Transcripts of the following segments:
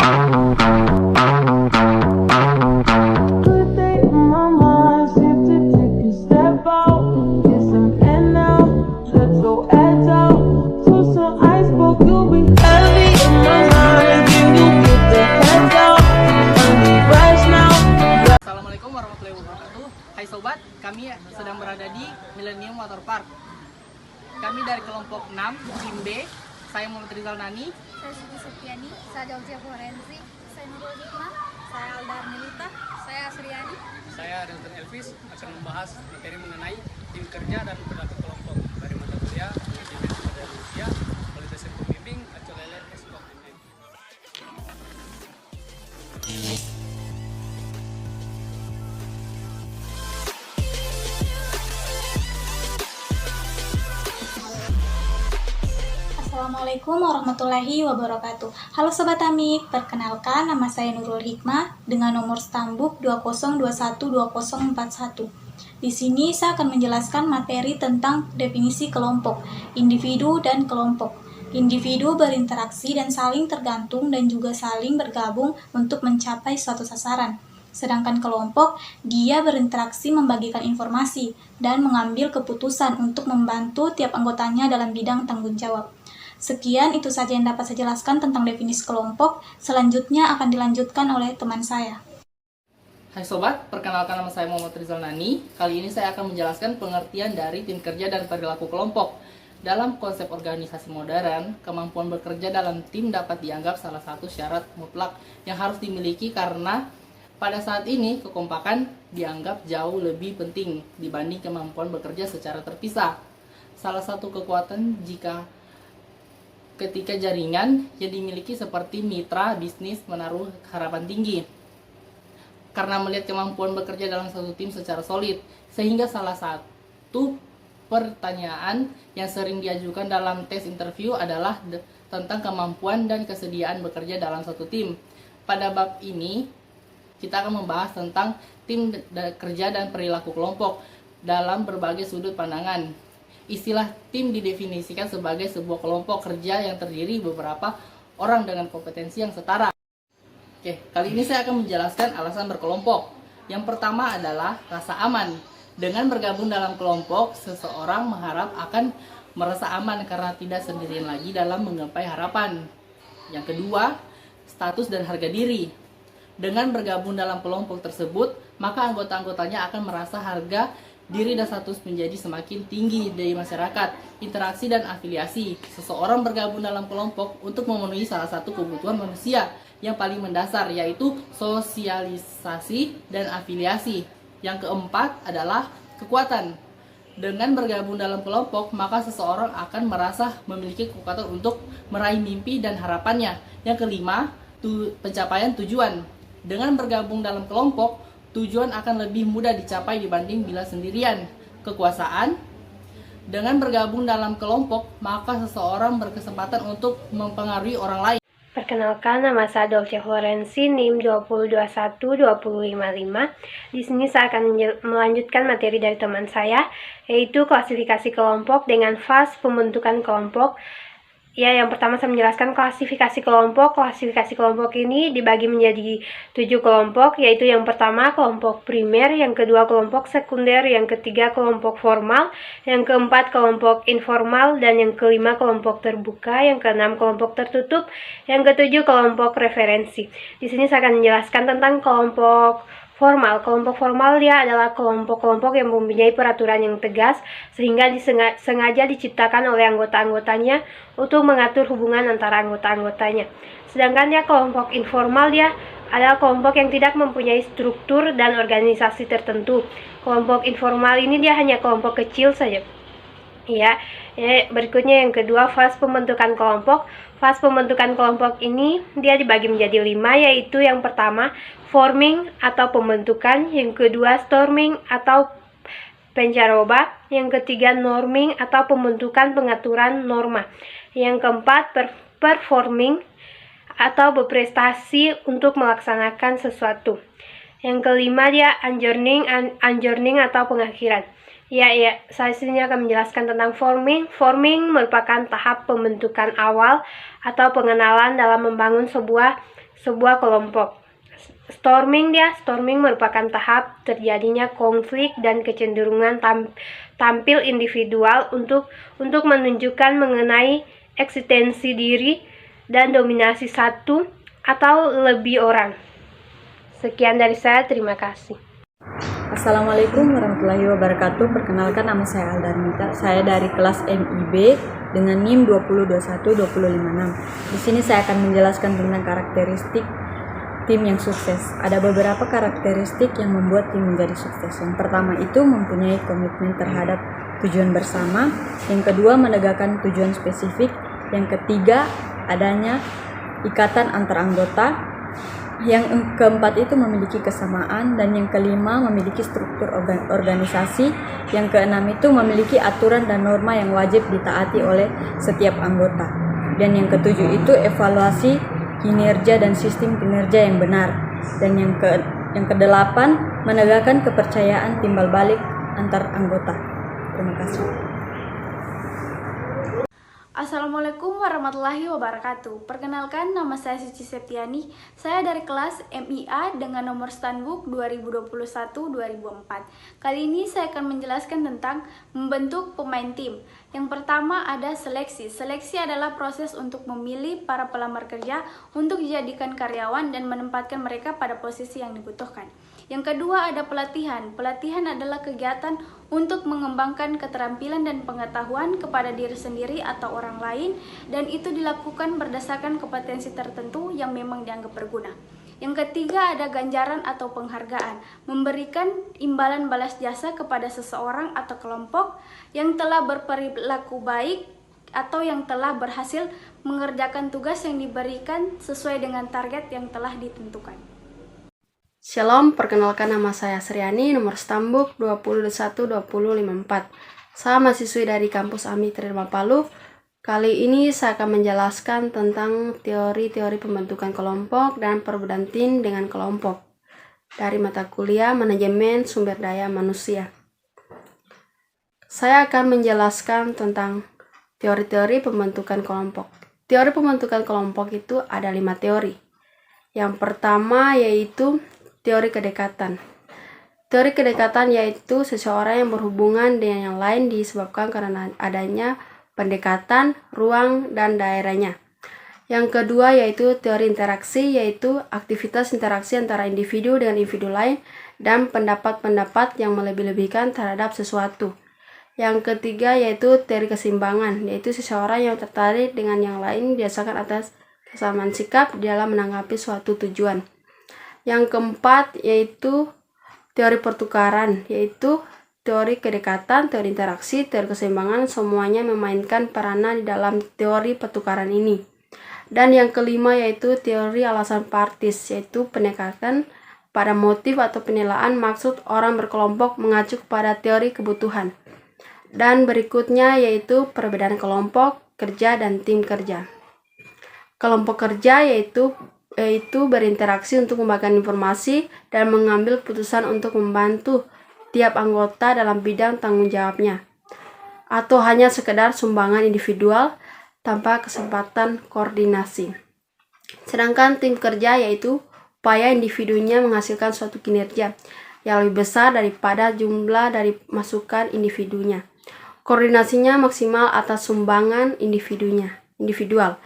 Assalamualaikum warahmatullahi wabarakatuh. Hai sobat, kami sedang berada di Millennium Water Park. Kami dari kelompok 6, tim B. Saya Muhammad Rizal Nani. Saya Siti Septiani. Saya Daucia Forensik. Saya Nurul Hikmah. Saya Alda Arnelita. Saya Asriani. Saya Rilton Elvis akan membahas materi mengenai tim kerja dan perilaku kelompok dari mata kuliah manajemen sumber daya manusia, kualitas pembimbing, Acolele Escom. Assalamualaikum warahmatullahi wabarakatuh. Halo Sobat Amik, perkenalkan nama saya Nurul Hikmah dengan nomor stambuk 20212041. Di sini saya akan menjelaskan materi tentang definisi kelompok, individu dan kelompok. Individu berinteraksi dan saling tergantung dan juga saling bergabung untuk mencapai suatu sasaran. Sedangkan kelompok, dia berinteraksi membagikan informasi dan mengambil keputusan untuk membantu tiap anggotanya dalam bidang tanggung jawab. Sekian itu saja yang dapat saya jelaskan tentang definisi kelompok. Selanjutnya akan dilanjutkan oleh teman saya. Hai sobat, perkenalkan nama saya Muhammad Rizal Nani. Kali ini saya akan menjelaskan pengertian dari tim kerja dan perilaku kelompok. Dalam konsep organisasi modern, kemampuan bekerja dalam tim dapat dianggap salah satu syarat mutlak yang harus dimiliki karena pada saat ini kekompakan dianggap jauh lebih penting dibanding kemampuan bekerja secara terpisah. Salah satu kekuatan ketika jaringan yang dimiliki seperti mitra bisnis menaruh harapan tinggi karena melihat kemampuan bekerja dalam satu tim secara solid, sehingga salah satu pertanyaan yang sering diajukan dalam tes interview adalah tentang kemampuan dan kesediaan bekerja dalam satu tim. Pada bab ini kita akan membahas tentang tim kerja dan perilaku kelompok dalam berbagai sudut pandangan. Istilah tim didefinisikan sebagai sebuah kelompok kerja yang terdiri beberapa orang dengan kompetensi yang setara. Oke, kali ini saya akan menjelaskan alasan berkelompok. Yang pertama adalah rasa aman. Dengan bergabung dalam kelompok, seseorang mengharap akan merasa aman karena tidak sendirian lagi dalam menggapai harapan. Yang kedua, status dan harga diri. Dengan bergabung dalam kelompok tersebut, maka anggota-anggotanya akan merasa harga diri dan status menjadi semakin tinggi dari masyarakat. Interaksi dan afiliasi. Seseorang bergabung dalam kelompok untuk memenuhi salah satu kebutuhan manusia yang paling mendasar, yaitu sosialisasi dan afiliasi. Yang keempat adalah kekuatan. Dengan bergabung dalam kelompok, maka seseorang akan merasa memiliki kekuatan untuk meraih mimpi dan harapannya. Yang kelima, pencapaian tujuan. Dengan bergabung dalam kelompok, tujuan akan lebih mudah dicapai dibanding bila sendirian. Kekuasaan. Dengan bergabung dalam kelompok, maka seseorang berkesempatan untuk mempengaruhi orang lain. Perkenalkan, nama saya Daucia Forensik, NIM 20212055. Di sini saya akan melanjutkan materi dari teman saya, yaitu klasifikasi kelompok dengan fase pembentukan kelompok. Ya, yang pertama saya menjelaskan klasifikasi kelompok. Klasifikasi kelompok ini dibagi menjadi 7 kelompok, yaitu yang pertama kelompok primer, yang kedua kelompok sekunder, yang ketiga kelompok formal, yang keempat kelompok informal, dan yang kelima kelompok terbuka, yang keenam kelompok tertutup, yang ketujuh kelompok referensi. Di sini saya akan menjelaskan tentang kelompok formal. Kelompok formal dia adalah kelompok-kelompok yang mempunyai peraturan yang tegas sehingga sengaja diciptakan oleh anggota-anggotanya untuk mengatur hubungan antara anggota-anggotanya. Sedangkan dia kelompok informal dia adalah kelompok yang tidak mempunyai struktur dan organisasi tertentu. Kelompok informal ini dia hanya kelompok kecil saja. Ya, berikutnya yang kedua, fase pembentukan kelompok. Fase pembentukan kelompok ini dia dibagi menjadi 5, yaitu yang pertama forming atau pembentukan, yang kedua storming atau pencaroba, yang ketiga norming atau pembentukan pengaturan norma, yang keempat performing atau berprestasi untuk melaksanakan sesuatu, yang kelima dia unjourning atau pengakhiran. Ya, saya sini akan menjelaskan tentang forming. Forming merupakan tahap pembentukan awal atau pengenalan dalam membangun sebuah sebuah kelompok. Storming merupakan tahap terjadinya konflik dan kecenderungan tampil individual untuk menunjukkan mengenai eksistensi diri dan dominasi satu atau lebih orang. Sekian dari saya, terima kasih. Assalamualaikum warahmatullahi wabarakatuh. Perkenalkan, nama saya Aldarnita. Saya dari kelas MIB dengan NIM 2021256. Di sini saya akan menjelaskan tentang karakteristik tim yang sukses. Ada beberapa karakteristik yang membuat tim menjadi sukses. Yang pertama itu mempunyai komitmen terhadap tujuan bersama. Yang kedua, menegakkan tujuan spesifik. Yang ketiga, adanya ikatan antar anggota. Yang keempat itu memiliki kesamaan. Dan yang kelima, memiliki struktur organisasi. Yang keenam itu memiliki aturan dan norma yang wajib ditaati oleh setiap anggota. Dan yang ketujuh itu evaluasi kinerja dan sistem kinerja yang benar. Dan yang kedelapan, menegakkan kepercayaan timbal balik antar anggota. Terima kasih. Assalamualaikum warahmatullahi wabarakatuh. Perkenalkan, nama saya Suci Septiani. Saya dari kelas MIA dengan nomor standbook 2021-2004. Kali ini saya akan menjelaskan tentang membentuk pemain tim. Yang pertama ada seleksi. Seleksi adalah proses untuk memilih para pelamar kerja untuk dijadikan karyawan dan menempatkan mereka pada posisi yang dibutuhkan. Yang kedua ada pelatihan. Pelatihan adalah kegiatan untuk mengembangkan keterampilan dan pengetahuan kepada diri sendiri atau orang lain, dan itu dilakukan berdasarkan kompetensi tertentu yang memang dianggap berguna. Yang ketiga ada ganjaran atau penghargaan, memberikan imbalan balas jasa kepada seseorang atau kelompok yang telah berperilaku baik atau yang telah berhasil mengerjakan tugas yang diberikan sesuai dengan target yang telah ditentukan. Shalom, perkenalkan nama saya Sriani, nomor standbook 2021-2054. Saya mahasiswi dari kampus AMI Tridharma Palu. Kali ini saya akan menjelaskan tentang teori-teori pembentukan kelompok dan perbedaan tim dengan kelompok dari mata kuliah Manajemen Sumber Daya Manusia. Saya akan menjelaskan tentang teori-teori pembentukan kelompok. Teori pembentukan kelompok itu ada 5 teori. Yang pertama yaitu teori kedekatan. Teori kedekatan yaitu seseorang yang berhubungan dengan yang lain disebabkan karena adanya pendekatan, ruang, dan daerahnya. Yang kedua yaitu teori interaksi, yaitu aktivitas interaksi antara individu dengan individu lain dan pendapat-pendapat yang melebih-lebihkan terhadap sesuatu. Yang ketiga yaitu teori keseimbangan, yaitu seseorang yang tertarik dengan yang lain berdasarkan atas kesamaan sikap dalam menanggapi suatu tujuan. Yang keempat yaitu teori pertukaran, yaitu teori kedekatan, teori interaksi, teori keseimbangan, semuanya memainkan peranan di dalam teori pertukaran ini. Dan yang kelima yaitu teori alasan partis, yaitu pendekatan pada motif atau penilaian maksud orang berkelompok mengacu kepada teori kebutuhan. Dan berikutnya yaitu perbedaan kelompok kerja dan tim kerja. Kelompok kerja yaitu berinteraksi untuk membagikan informasi dan mengambil putusan untuk membantu tiap anggota dalam bidang tanggung jawabnya, atau hanya sekedar sumbangan individual tanpa kesempatan koordinasi. Sedangkan tim kerja yaitu upaya individunya menghasilkan suatu kinerja yang lebih besar daripada jumlah dari masukan individunya. Koordinasinya maksimal atas sumbangan individual.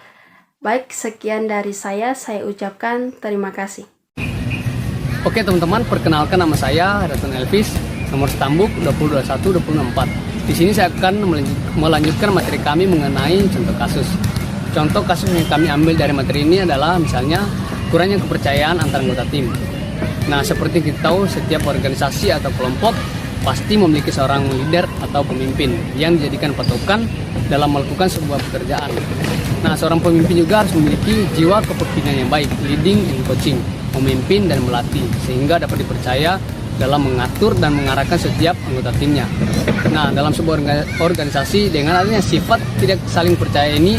Baik, sekian dari saya ucapkan terima kasih. Oke teman-teman, perkenalkan nama saya Ratun Elvis, nomor standbook 2021-2024. Di sini saya akan melanjutkan materi kami mengenai contoh kasus. Contoh kasus yang kami ambil dari materi ini adalah misalnya kurangnya kepercayaan antar anggota tim. Nah, seperti kita tahu, setiap organisasi atau kelompok pasti memiliki seorang leader atau pemimpin yang dijadikan patokan dalam melakukan sebuah pekerjaan. Nah, seorang pemimpin juga harus memiliki jiwa kepemimpinan yang baik, leading and coaching, memimpin dan melatih, sehingga dapat dipercaya dalam mengatur dan mengarahkan setiap anggota timnya. Nah, dalam sebuah organisasi dengan adanya sifat tidak saling percaya ini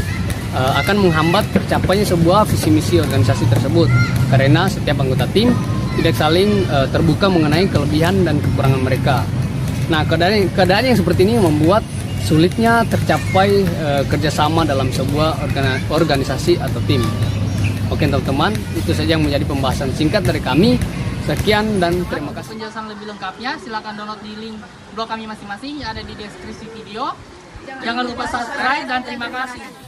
akan menghambat tercapainya sebuah visi misi organisasi tersebut, karena setiap anggota tim tidak saling terbuka mengenai kelebihan dan kekurangan mereka. Nah, keadaan yang seperti ini membuat sulitnya tercapai kerjasama dalam sebuah organisasi atau tim. Oke teman-teman, itu saja yang menjadi pembahasan singkat dari kami. Sekian dan terima kasih. Penjelasan lebih lengkapnya silakan download di link blog kami masing-masing yang ada di deskripsi video. Jangan lupa subscribe dan terima kasih.